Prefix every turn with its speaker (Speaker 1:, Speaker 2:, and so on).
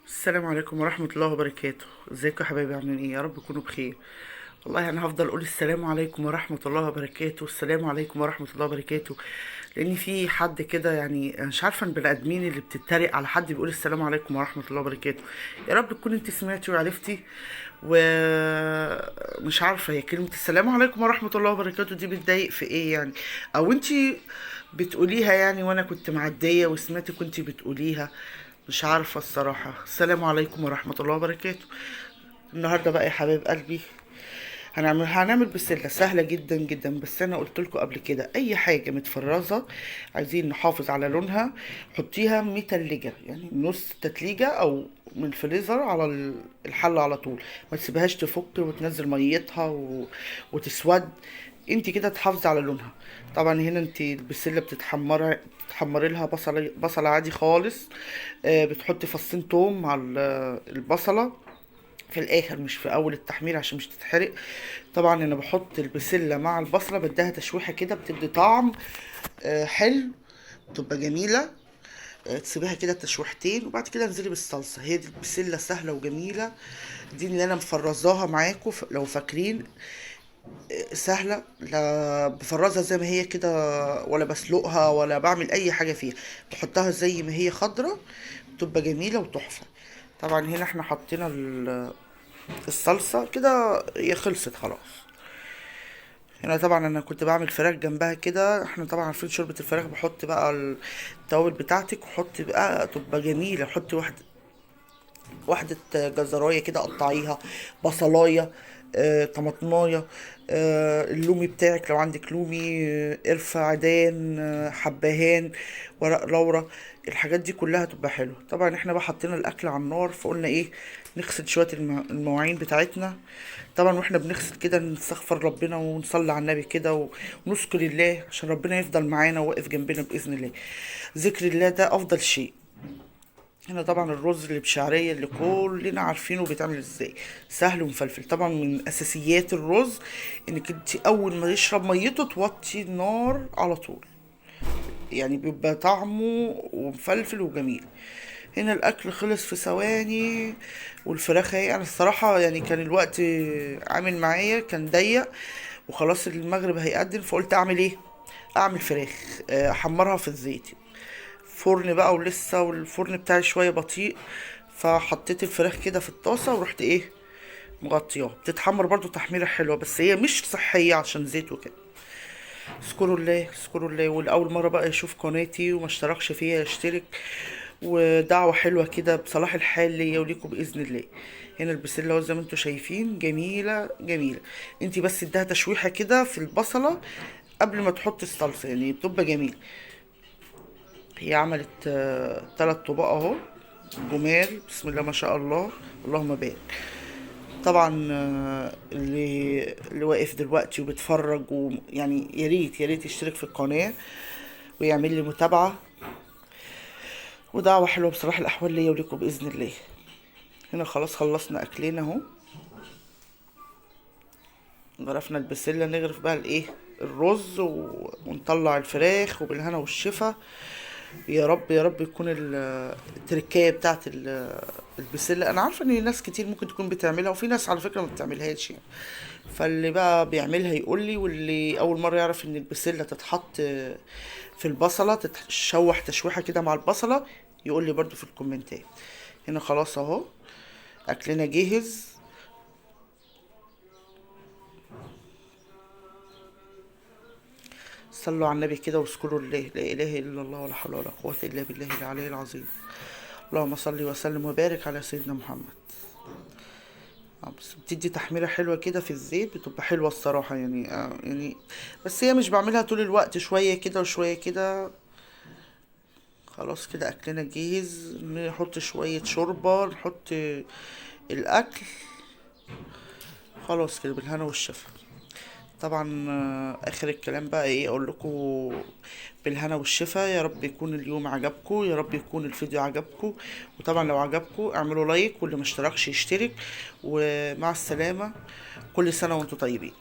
Speaker 1: السلام عليكم ورحمة الله وبركاته. ازيكم يا حبايبي؟ عاملين ايه؟ يا رب تكونوا بخير. والله انا هفضل اقول السلام عليكم ورحمة الله وبركاته، السلام عليكم ورحمة الله وبركاته، لان في حد كده، يعني أنا مش عارفة البني ادمين اللي بتتريق على حد بيقول السلام عليكم ورحمة الله وبركاته. يا رب تكون انت سمعتي وعرفتي. ومش عارفة هي كلمة السلام عليكم ورحمة الله وبركاته دي بتضايق في ايه يعني؟ او انت بتقوليها يعني وانا كنت معدية وسمعتك كنت بتقوليها. مش عارفة الصراحة. السلام عليكم ورحمة الله وبركاته. النهاردة بقى يا حبايب قلبي هنعمل بسلة سهلة جدا جدا، بس انا قلت لكم قبل كده اي حاجة متفرزة عايزين نحافظ على لونها حطيها متلجة، يعني نص تتليجة او من الفريزر على الحلة على طول. ما تسيبهاش تفك وتنزل ميتها وتسود. انت كده تحافظي على لونها. طبعا هنا انت البسلة تحمري لها بصلة عادي خالص. بتحطي فصين توم مع البصلة في الاخر، مش في اول التحمير عشان مش تتحرق. طبعا انا بحط البسله مع البصله بديها تشويحه كده بتدي طعم حلو، بتبقى جميله. تسيبيها كده تشويحتين وبعد كده انزلي بالصلصه. هي دي البسله سهله وجميله. دي اللي انا مفرزاها معاكم لو فاكرين. سهله، لا بفرزها زي ما هي كده ولا بسلقها ولا بعمل اي حاجه فيها. تحطها زي ما هي خضره، بتبقى جميله وتحفه. طبعا هنا احنا حطينا الصلصة كده، هي خلصت خلاص. هنا طبعا انا كنت بعمل فراخ جنبها كده. احنا طبعا عارفين شوربة الفراخ، بحط بقى التوابل بتاعتك وحط بقى تبقى جميلة. حطي واحدة جزراية كده قطعيها، بصلاية، طماطماية، اللومي بتاعك لو عندك لومي، قرفة، عيدان، حبهان، ورق لورا. الحاجات دي كلها تبقى حلوة. طبعا احنا بقى حطينا الاكل على النار، فقلنا ايه، نغسل شوية المواعين بتاعتنا. طبعا واحنا بنغسل كده نستغفر ربنا ونصلي على النبي كده ونذكر الله عشان ربنا يفضل معانا وواقف جنبنا بإذن الله. ذكر الله ده افضل شيء. هنا طبعا الرز اللي بشعرية اللي كلنا عارفينه بيتعمل ازاي، سهل ومفلفل. طبعا من اساسيات الرز انك انت اول ما يشرب ميته توطي النار على طول، يعني بيبقى طعمه ومفلفل وجميل. هنا الاكل خلص في ثواني. والفراخ اهي. انا الصراحة يعني كان الوقت عامل معايا كان ضيق وخلاص المغرب هيقدم، فقلت اعمل ايه، اعمل فراخ احمرها في الزيت. فرن بقى ولسه، والفرن بتاعي شويه بطيء، فحطيت الفراخ كده في الطاسه ورحت ايه، مغطياها. بتتحمر برضو تحميره حلوه، بس هي مش صحيه عشان زيت وكده. اذكروا الله اذكروا الله. والاول مره بقى يشوف قناتي وما اشتركش فيها يشترك. ودعوه حلوه كده بصلاح الحال ليا وليكم باذن الله. هنا البسله اهو زي ما انتم شايفين جميله جميله. انتي بس اديها تشويحه كده في البصله قبل ما تحطي الصلصه، يعني بتبقى جميله. هي عملت 3 طبق اهو جمال، بسم الله ما شاء الله، اللهم بارك. طبعا اللي واقف دلوقتي وبيتفرج، ويعني يا ريت يا ريت يشترك في القناة ويعمل لي متابعة. ودعوة حلوة بصراحة الأحوال ليا وليكم بإذن الله. هنا خلاص خلصنا أكلنا أهو. غرفنا البسلة، نغرف بقى الإيه، الرز ونطلع الفراخ وبالهنا والشفا. يا رب يا رب يكون التركية بتاعت البسلة. انا عارفة ان ناس كتير ممكن تكون بتعملها، وفي ناس على فكرة ما بتعملهاش يعني. فاللي بقى بيعملها يقول لي، واللي اول مرة يعرف ان البسلة تتحط في البصلة، تتشوح تشويحة كده مع البصلة، يقول لي برضو في الكومنتات. هنا خلاص اهو اكلنا جاهز. صلوا على النبي كده واذكروا الله، لا اله الا الله ولا حول ولا قوة الا بالله العلي العظيم. اللهم صل وسلم وبارك على سيدنا محمد. بس بتدي تحميرة حلوة كده في الزيت، بتبقى حلوة الصراحة يعني يعني. بس هي مش بعملها طول الوقت، شوية كده وشوية كده. خلاص كده أكلنا جاهز. نحط شوية شوربة، نحط الأكل. خلاص كده بالهنا والشفا. طبعا اخر الكلام بقى ايه اقول لكم، بالهنا والشفا. يا رب يكون اليوم عجبكم، يا رب يكون الفيديو عجبكم. وطبعا لو عجبكم اعملوا لايك، واللي ما اشتركش يشترك. ومع السلامة، كل سنة وانتم طيبين.